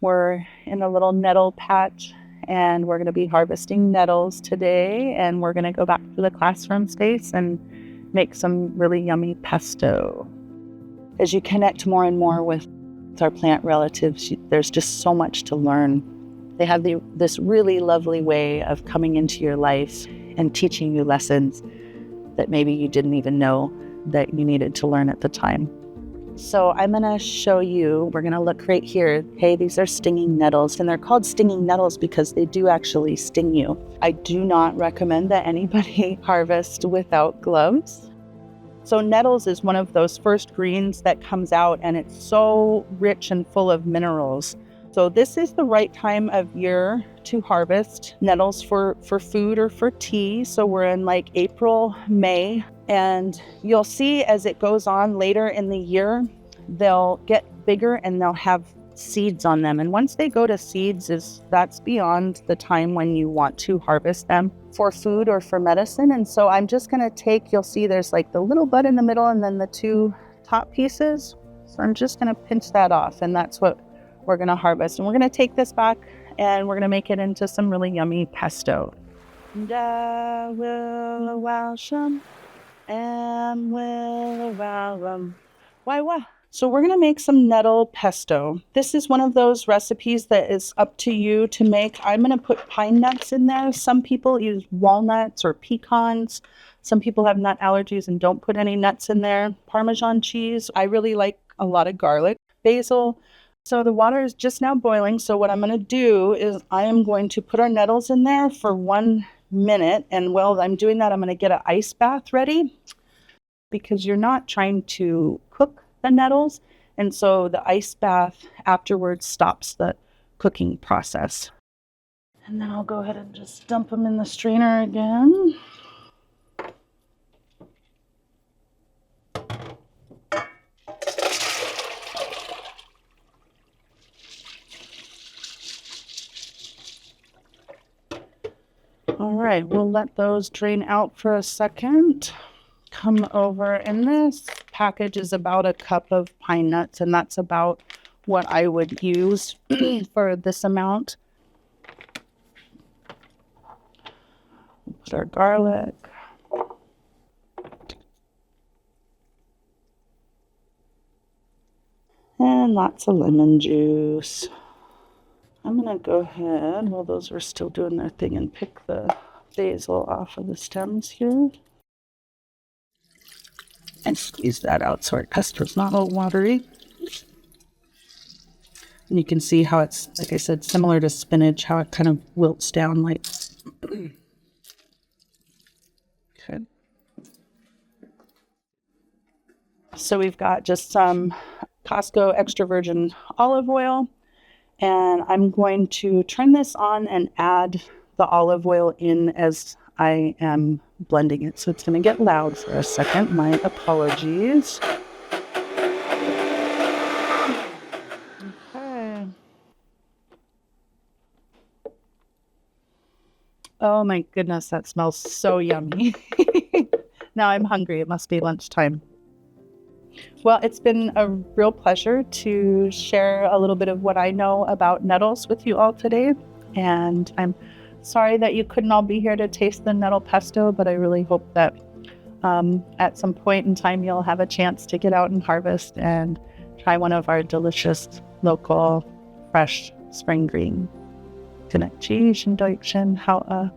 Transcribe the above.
We're in a little nettle patch and we're going to be harvesting nettles today, and we're going to go back to the classroom space and make some really yummy pesto. As you connect more and more with our plant relatives, there's just so much to learn. They have this really lovely way of coming into your life and teaching you lessons that maybe you didn't even know that you needed to learn at the time. So I'm going to show you, we're going to look right here. Hey, these are stinging nettles, and they're called stinging nettles because they do actually sting you. I do not recommend that anybody harvest without gloves. So nettles is one of those first greens that comes out, and it's so rich and full of minerals. So this is the right time of year to harvest nettles for food or for tea. So we're in like April, May. And you'll see as it goes on later in the year, they'll get bigger and they'll have seeds on them. And once they go to seeds, that's beyond the time when you want to harvest them for food or for medicine. And so I'm just going to you'll see there's like the little bud in the middle and then the two top pieces. So I'm just going to pinch that off, and that's what we're going to harvest. And we're going to take this back and we're going to make it into some really yummy pesto. And I will welcome and will welcome. Why? So we're going to make some nettle pesto. This is one of those recipes that is up to you to make. I'm going to put pine nuts in there. Some people use walnuts or pecans. Some people have nut allergies and don't put any nuts in there. Parmesan cheese. I really like a lot of garlic. Basil. So the water is just now boiling. So what I'm going to do is I am going to put our nettles in there for 1 minute. And while I'm doing that, I'm going to get an ice bath ready, because you're not trying to cook the nettles. And so the ice bath afterwards stops the cooking process. And then I'll go ahead and just dump them in the strainer again. All right, we'll let those drain out for a second. Come over, and this package is about a cup of pine nuts, and that's about what I would use for this amount. Put our garlic. And lots of lemon juice. I'm going to go ahead, while those are still doing their thing, and pick the basil off of the stems here. And squeeze that out so our pesto's not all watery. And you can see how it's, like I said, similar to spinach, how it kind of wilts down like. Okay. So we've got just some Costco extra virgin olive oil. And I'm going to turn this on and add the olive oil in as I am blending it. So it's going to get loud for a second. My apologies. Okay. Oh my goodness, that smells so yummy. Now I'm hungry. It must be lunchtime. Well, it's been a real pleasure to share a little bit of what I know about nettles with you all today. And I'm sorry that you couldn't all be here to taste the nettle pesto, but I really hope that at some point in time you'll have a chance to get out and harvest and try one of our delicious local fresh spring green. Haa Tóoch Lichéesh, Haa